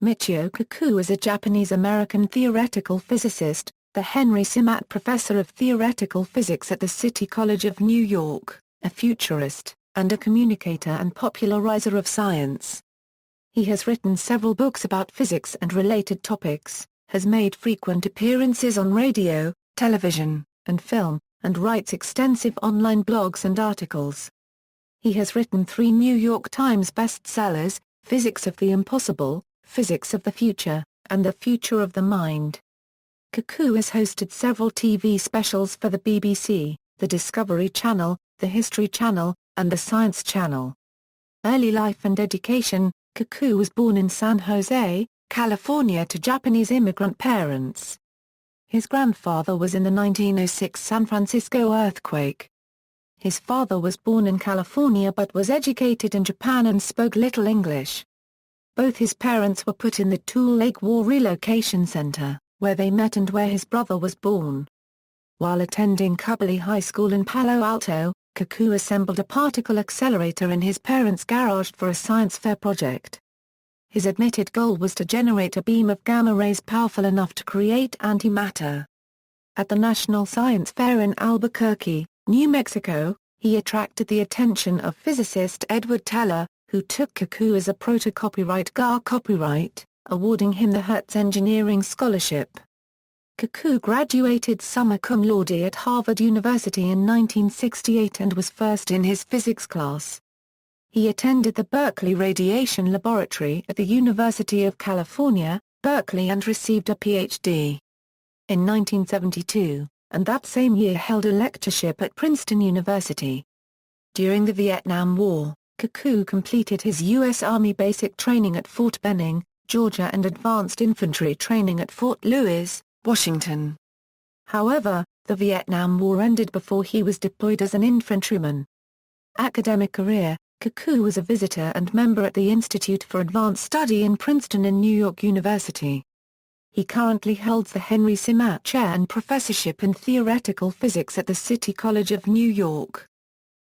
Michio Kaku is a Japanese-American theoretical physicist, the Henry Semat Professor of Theoretical Physics at the City College of New York, a futurist, and a communicator and popularizer of science. He has written several books about physics and related topics, has made frequent appearances on radio, television, and film, and writes extensive online blogs and articles. He has written 3 New York Times bestsellers, Physics of the Impossible, Physics of the Future, and The Future of the Mind. Kaku has hosted several TV specials for the BBC, the Discovery Channel, the History Channel, and the Science Channel. Early life and education. Kaku was born in San Jose, California to Japanese immigrant parents. His grandfather was in the 1906 San Francisco earthquake. His father was born in California but was educated in Japan and spoke little English. Both his parents were put in the Tule Lake War Relocation Center, where they met and where his brother was born. While attending Cubley High School in Palo Alto, Kaku assembled a particle accelerator in his parents' garage for a science fair project. His admitted goal was to generate a beam of gamma rays powerful enough to create antimatter. At the National Science Fair in Albuquerque, New Mexico, he attracted the attention of physicist Edward Teller, who took Kaku as a proto-copyright ʻkɑːkuː, awarding him the Hertz Engineering Scholarship. Kaku graduated summa cum laude at Harvard University in 1968 and was first in his physics class. He attended the Berkeley Radiation Laboratory at the University of California, Berkeley and received a Ph.D. in 1972, and that same year held a lectureship at Princeton University. During the Vietnam War, Kaku completed his U.S. Army basic training at Fort Benning, Georgia and advanced infantry training at Fort Lewis, Washington. However, the Vietnam War ended before he was deployed as an infantryman. Academic career. Kaku was a visitor and member at the Institute for Advanced Study in Princeton and New York University. He currently holds the Henry Semat Chair and Professorship in Theoretical Physics at the City College of New York.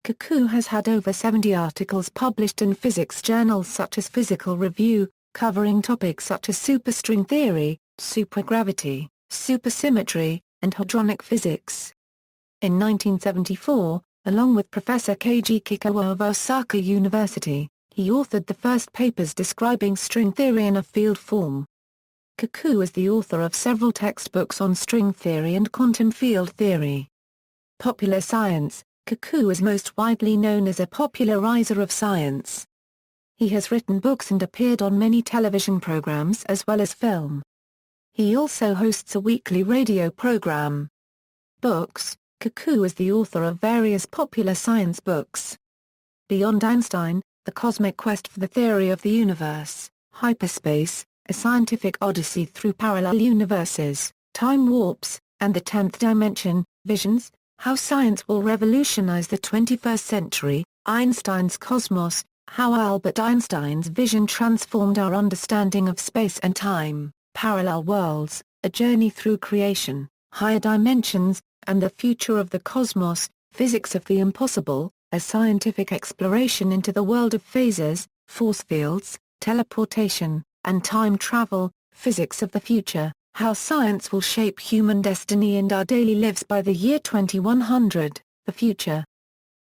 Kaku has had over 70 articles published in physics journals such as Physical Review, covering topics such as superstring theory, supergravity, supersymmetry, and hadronic physics. In 1974, along with Professor Keiji Kikuo of Osaka University, he authored the first papers describing string theory in a field form. Kaku is the author of several textbooks on string theory and quantum field theory. Popular science. Kaku is most widely known as a popularizer of science. He has written books and appeared on many television programs as well as film. He also hosts a weekly radio program. Books. Kaku is the author of various popular science books. Beyond Einstein, The Cosmic Quest for the Theory of the Universe, Hyperspace, A Scientific Odyssey Through Parallel Universes, Time Warps, and the 10th Dimension, Visions, How Science Will Revolutionize the 21st Century, Einstein's Cosmos, How Albert Einstein's vision transformed our understanding of space and time, Parallel Worlds, A Journey Through Creation, Higher Dimensions, and the Future of the Cosmos, Physics of the Impossible, a scientific exploration into the world of phasors, force fields, teleportation, and time travel, Physics of the Future, How Science Will Shape Human Destiny and Our Daily Lives by the Year 2100, The Future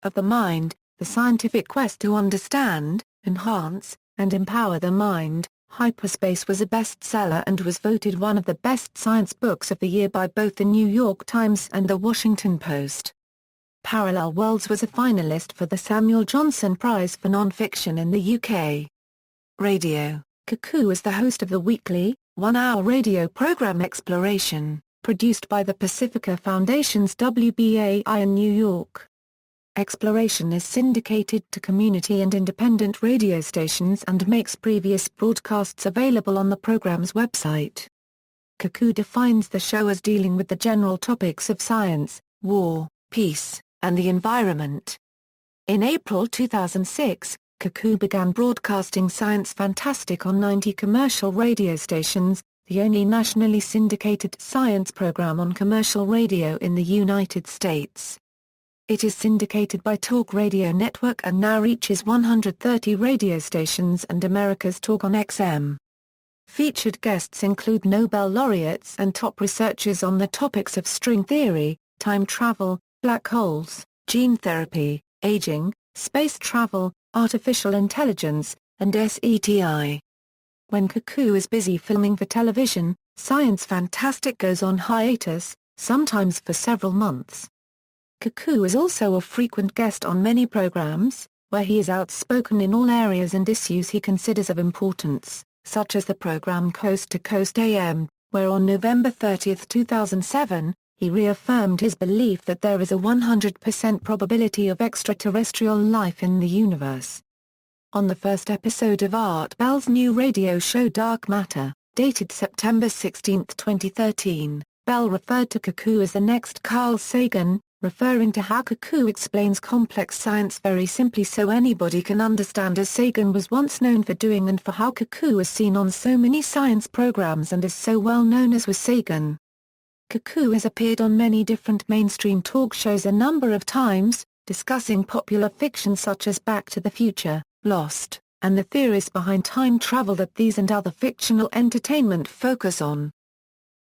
of the Mind, The Scientific Quest to Understand, Enhance, and Empower the Mind. Hyperspace was a bestseller and was voted one of the best science books of the year by both the New York Times and the Washington Post. Parallel Worlds was a finalist for the Samuel Johnson Prize for Nonfiction in the UK. Radio. Kaku is the host of the weekly, one-hour radio program Exploration, produced by the Pacifica Foundation's WBAI in New York. Exploration is syndicated to community and independent radio stations and makes previous broadcasts available on the program's website. Kaku defines the show as dealing with the general topics of science, war, peace, and the environment. In April 2006, Kaku began broadcasting Science Fantastic on 90 commercial radio stations, the only nationally syndicated science program on commercial radio in the United States. It is syndicated by Talk Radio Network and now reaches 130 radio stations and America's Talk on XM. Featured guests include Nobel laureates and top researchers on the topics of string theory, time travel, black holes, gene therapy, aging, space travel, artificial intelligence, and SETI. When Kaku is busy filming for television, Science Fantastic goes on hiatus, sometimes for several months. Kaku is also a frequent guest on many programs, where he is outspoken in all areas and issues he considers of importance, such as the program Coast to Coast AM, where on November 30, 2007, he reaffirmed his belief that there is a 100% probability of extraterrestrial life in the universe. On the first episode of Art Bell's new radio show Dark Matter, dated September 16, 2013, Bell referred to Kaku as the next Carl Sagan, referring to how Kaku explains complex science very simply so anybody can understand, as Sagan was once known for doing, and for how Kaku is seen on so many science programs and is so well known as was Sagan. Kaku has appeared on many different mainstream talk shows a number of times, discussing popular fiction such as Back to the Future, Lost, and the theories behind time travel that these and other fictional entertainment focus on.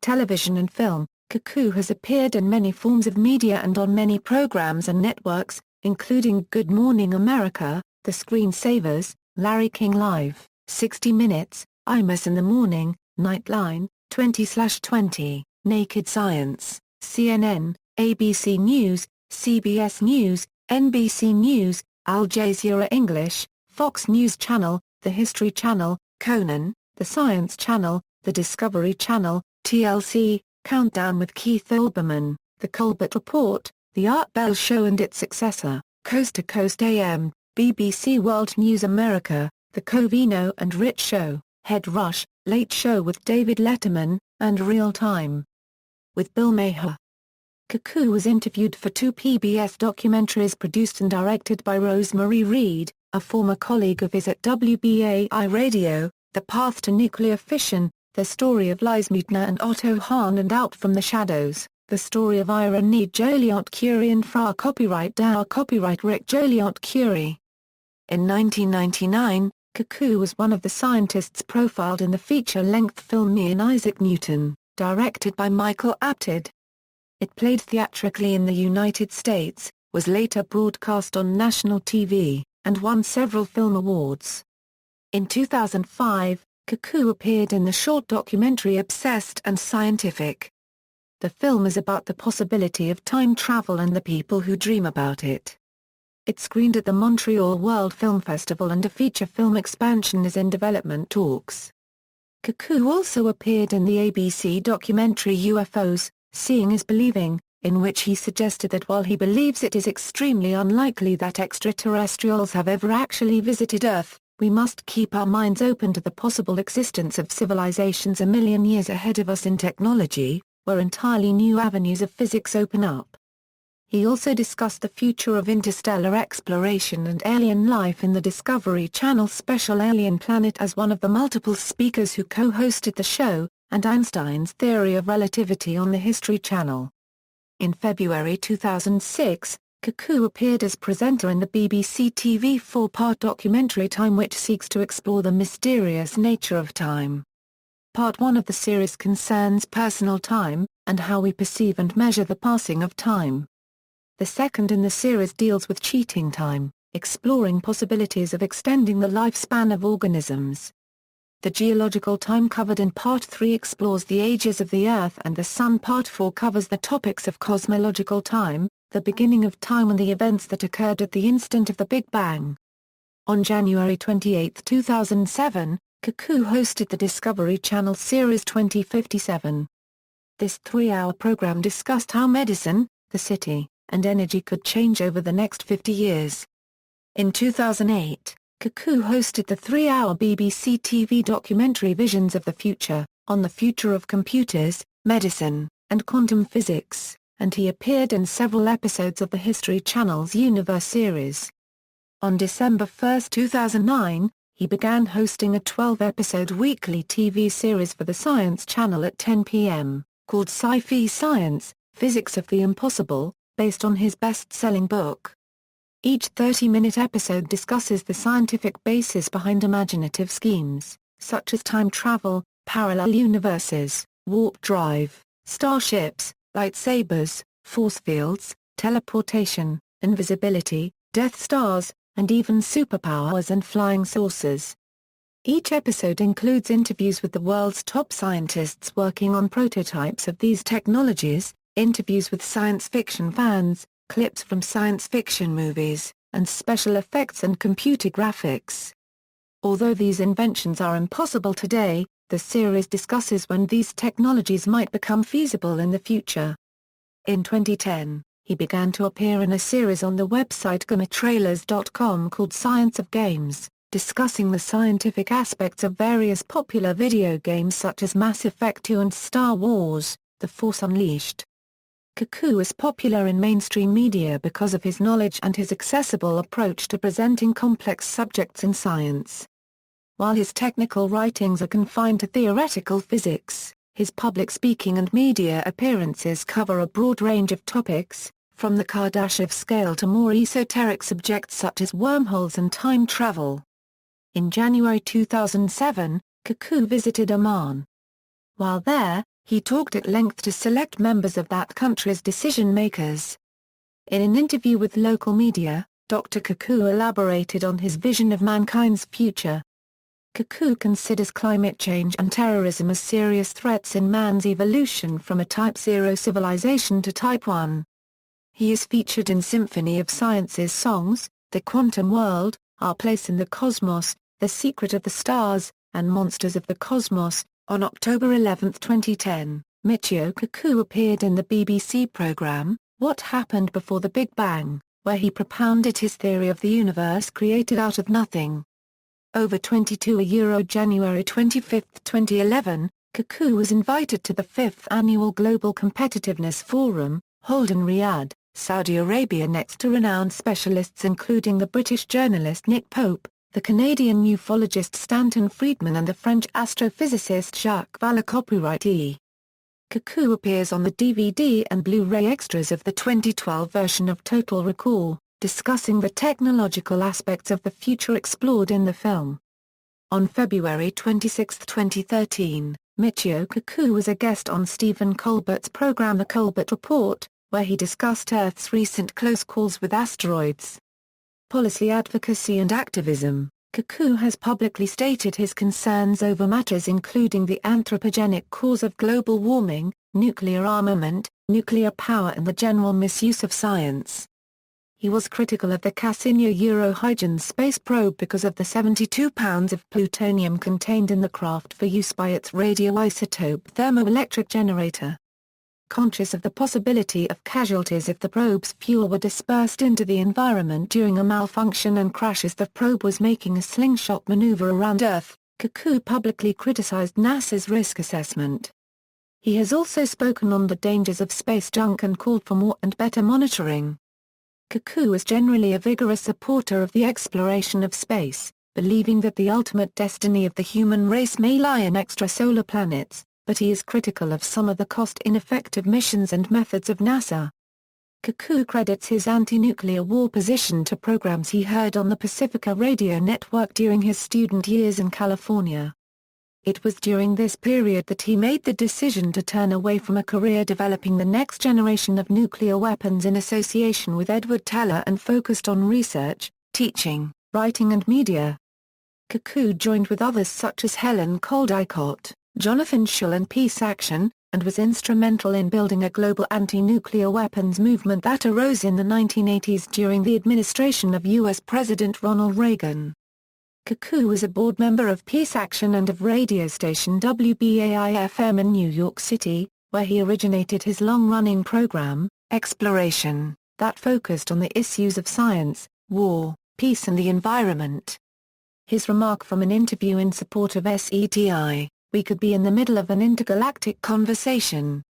Television and film, Kaku has appeared in many forms of media and on many programs and networks, including Good Morning America, The Screensavers, Larry King Live, 60 Minutes, Imus in the Morning, Nightline, 20/20, Naked Science, CNN, ABC News, CBS News, NBC News, Al Jazeera English, Fox News Channel, The History Channel, Conan, The Science Channel, The Discovery Channel, TLC, Countdown with Keith Olbermann, The Colbert Report, The Art Bell Show and its successor, Coast to Coast AM, BBC World News America, The Covino and Rich Show, Head Rush, Late Show with David Letterman, and Real Time with Bill Maher. Kaku was interviewed for 2 PBS documentaries produced and directed by Rosemary Reed, a former colleague of his at WBAI Radio, The Path to Nuclear Fission, The Story of Lise Meitner and Otto Hahn, and Out from the Shadows, The Story of Irene Joliot-Curie and Fra Copyright Dow Copyright Rick Joliot-Curie. In 1999, Kaku was one of the scientists profiled in the feature-length film Me and Isaac Newton, directed by Michael Apted. It played theatrically in the United States, was later broadcast on national TV, and won several film awards. In 2005, Kaku appeared in the short documentary Obsessed and Scientific. The film is about the possibility of time travel and the people who dream about it. It screened at the Montreal World Film Festival and a feature film expansion is in development talks. Kaku also appeared in the ABC documentary UFOs, Seeing is Believing, in which he suggested that while he believes it is extremely unlikely that extraterrestrials have ever actually visited Earth, we must keep our minds open to the possible existence of civilizations a million years ahead of us in technology, where entirely new avenues of physics open up. He also discussed the future of interstellar exploration and alien life in the Discovery Channel special Alien Planet as one of the multiple speakers who co-hosted the show, and Einstein's theory of relativity on the History Channel. In February 2006, Kaku appeared as presenter in the BBC TV 4-part documentary Time, which seeks to explore the mysterious nature of time. Part 1 of the series concerns personal time, and how we perceive and measure the passing of time. The second in the series deals with cheating time, exploring possibilities of extending the lifespan of organisms. The geological time covered in Part 3 explores the ages of the Earth and the Sun. Part 4 covers the topics of cosmological time, the beginning of time and the events that occurred at the instant of the Big Bang. On January 28, 2007, Kaku hosted the Discovery Channel series 2057. This 3-hour program discussed how medicine, the city, and energy could change over the next 50 years. In 2008, Kaku hosted the 3-hour BBC TV documentary Visions of the Future, on the future of computers, medicine, and quantum physics, and he appeared in several episodes of the History Channel's Universe series. On December 1, 2009, he began hosting a 12-episode weekly TV series for the Science Channel at 10 p.m., called Sci-Fi Science, Physics of the Impossible, based on his best-selling book. Each 30-minute episode discusses the scientific basis behind imaginative schemes, such as time travel, parallel universes, warp drive, starships, lightsabers, force fields, teleportation, invisibility, Death Stars, and even superpowers and flying saucers. Each episode includes interviews with the world's top scientists working on prototypes of these technologies, interviews with science fiction fans, clips from science fiction movies, and special effects and computer graphics. Although these inventions are impossible today, the series discusses when these technologies might become feasible in the future. In 2010, he began to appear in a series on the website ๊miːtʃioʊ.com called Science of Games, discussing the scientific aspects of various popular video games such as Mass Effect 2 and Star Wars: The Force Unleashed. Kaku is popular in mainstream media because of his knowledge and his accessible approach to presenting complex subjects in science. While his technical writings are confined to theoretical physics, his public speaking and media appearances cover a broad range of topics, from the Kardashev scale to more esoteric subjects such as wormholes and time travel. In January 2007, Kaku visited Oman. While there, he talked at length to select members of that country's decision-makers. In an interview with local media, Dr. Kaku elaborated on his vision of mankind's future. Kaku considers climate change and terrorism as serious threats in man's evolution from a Type 0 civilization to Type 1. He is featured in Symphony of Science's songs, The Quantum World, Our Place in the Cosmos, The Secret of the Stars, and Monsters of the Cosmos. On October 11, 2010, Michio Kaku appeared in the BBC programme, What Happened Before the Big Bang, where he propounded his theory of the universe created out of nothing. Over 22 January 25, 2011, Kaku was invited to the 5th Annual Global Competitiveness Forum, held in Riyadh, Saudi Arabia, next to renowned specialists including the British journalist Nick Pope, the Canadian ufologist Stanton Friedman and the French astrophysicist Jacques Vallée. Copyright Kaku appears on the DVD and Blu-ray extras of the 2012 version of Total Recall, discussing the technological aspects of the future explored in the film. On February 26, 2013, Michio Kaku was a guest on Stephen Colbert's program The Colbert Report, where he discussed Earth's recent close calls with asteroids. Policy advocacy and activism. Kaku has publicly stated his concerns over matters including the anthropogenic cause of global warming, nuclear armament, nuclear power and the general misuse of science. He was critical of the Cassini-Huygens space probe because of the 72 pounds of plutonium contained in the craft for use by its radioisotope thermoelectric generator. Conscious of the possibility of casualties if the probe's fuel were dispersed into the environment during a malfunction and crash as the probe was making a slingshot maneuver around Earth, Kaku publicly criticized NASA's risk assessment. He has also spoken on the dangers of space junk and called for more and better monitoring. Kaku is generally a vigorous supporter of the exploration of space, believing that the ultimate destiny of the human race may lie in extrasolar planets, but he is critical of some of the cost-ineffective missions and methods of NASA. Kaku credits his anti-nuclear war position to programs he heard on the Pacifica radio network during his student years in California. It was during this period that he made the decision to turn away from a career developing the next generation of nuclear weapons in association with Edward Teller and focused on research, teaching, writing and media. Kaku joined with others such as Helen Caldicott, Jonathan Schull and Peace Action, and was instrumental in building a global anti-nuclear weapons movement that arose in the 1980s during the administration of U.S. President Ronald Reagan. Kaku was a board member of Peace Action and of radio station WBAI-FM in New York City, where he originated his long-running program, Exploration, that focused on the issues of science, war, peace and the environment. His remark from an interview in support of SETI, "We could be in the middle of an intergalactic conversation.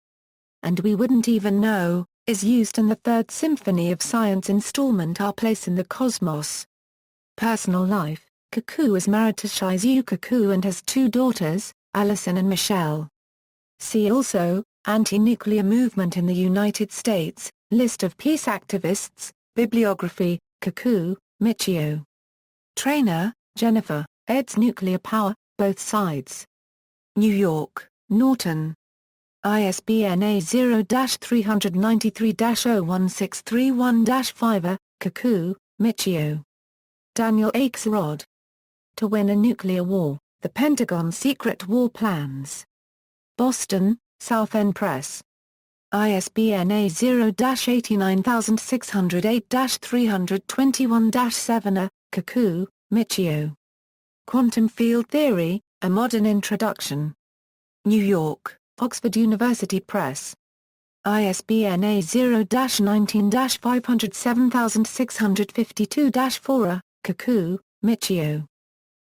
And we wouldn't even know," is used in the Third Symphony of Science installment Our Place in the Cosmos. Personal life. Kaku is married to Shizuo Kaku and has two daughters, Allison and Michelle. See also, Anti-nuclear movement in the United States, list of peace activists, bibliography, Kaku, Michio. Trainer, Jennifer, eds Nuclear Power, Both Sides. New York, Norton. ISBN A0-393-01631-5. Kaku, Michio. Daniel Axelrod. To Win a Nuclear War, The Pentagon's Secret War Plans. Boston, South End Press. ISBN A0-89608-321-7. Kaku, Michio. Quantum Field Theory, A Modern Introduction. New York, Oxford University Press. ISBN A0-19-507652-4. Kaku, Michio.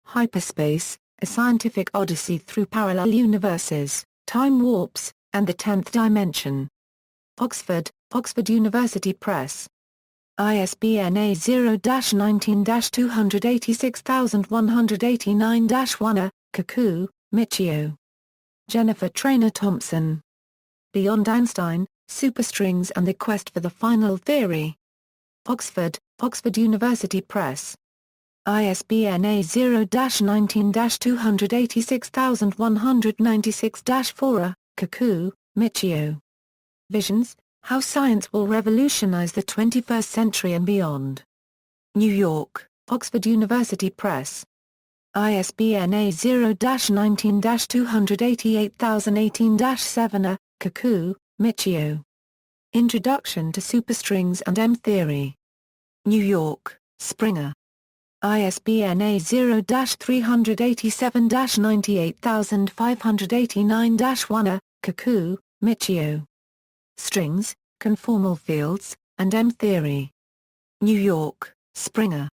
Hyperspace, A Scientific Odyssey Through Parallel Universes, Time Warps, and the Tenth Dimension. Oxford, Oxford University Press. ISBN A0-19-286189-1. Kaku, Michio. Jennifer Trainer Thompson. Beyond Einstein, Superstrings and the Quest for the Final Theory. Oxford, Oxford University Press. ISBN A0-19-286196-4. Kaku, Michio. Visions, How Science Will Revolutionize the 21st Century and Beyond. New York, Oxford University Press. ISBN A0-19-288018-7. Kaku, Michio. Introduction to Superstrings and M-Theory. New York, Springer. ISBN A0-387-98589-1. Kaku, Michio. Strings, Conformal Fields, and M-Theory. New York, Springer.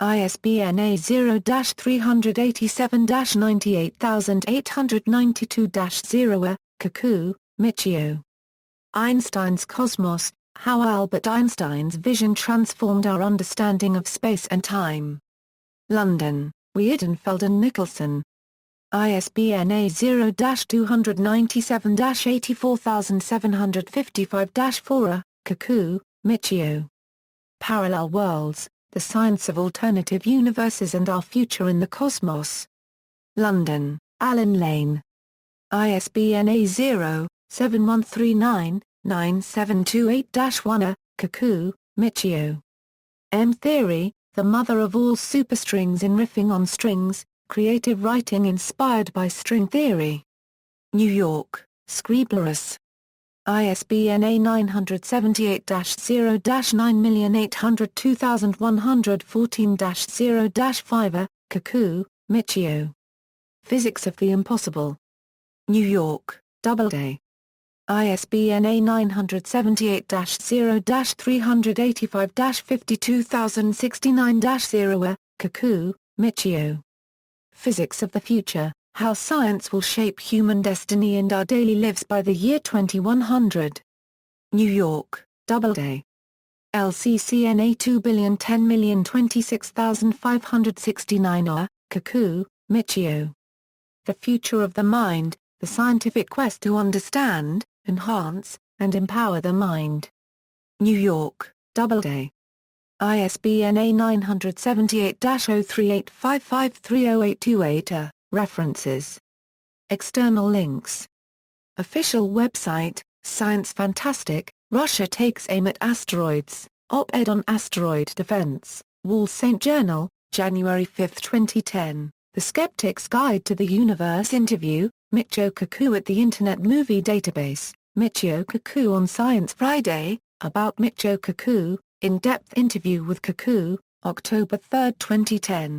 ISBN A0-387-98892-0. Kaku, Michio. Einstein's Cosmos, How Albert Einstein's Vision Transformed Our Understanding of Space and Time. London, Weidenfeld and Nicholson. ISBN A0-297-84755-4. Kaku, Michio. Parallel Worlds, The Science of Alternative Universes and Our Future in the Cosmos. London, Allen Lane. ISBN A0-7139-9728-1. Kaku, Michio. M-Theory, The Mother of All Superstrings in Riffing on Strings, Creative Writing Inspired by String Theory. New York, Scriblerus. ISBN A978-0-9802114-0-5. Kaku, Michio. Physics of the Impossible. New York, Doubleday. ISBN A978-0-385-52069-0. Kaku, Michio. Physics of the Future, How Science Will Shape Human Destiny and Our Daily Lives by the Year 2100. New York, Doubleday. LCCN A201026569. Kaku, Michio. The Future of the Mind, The Scientific Quest to Understand, Enhance, and Empower the Mind. New York, Doubleday. ISBN A978-0385530828. References. External links. Official website, Science Fantastic, Russia Takes Aim at Asteroids, op-ed on asteroid defense, Wall St. Journal, January 5, 2010. The Skeptic's Guide to the Universe interview, Michio Kaku at the Internet Movie Database, Michio Kaku on Science Friday, about Michio Kaku, in-depth interview with Kaku, October 3, 2010.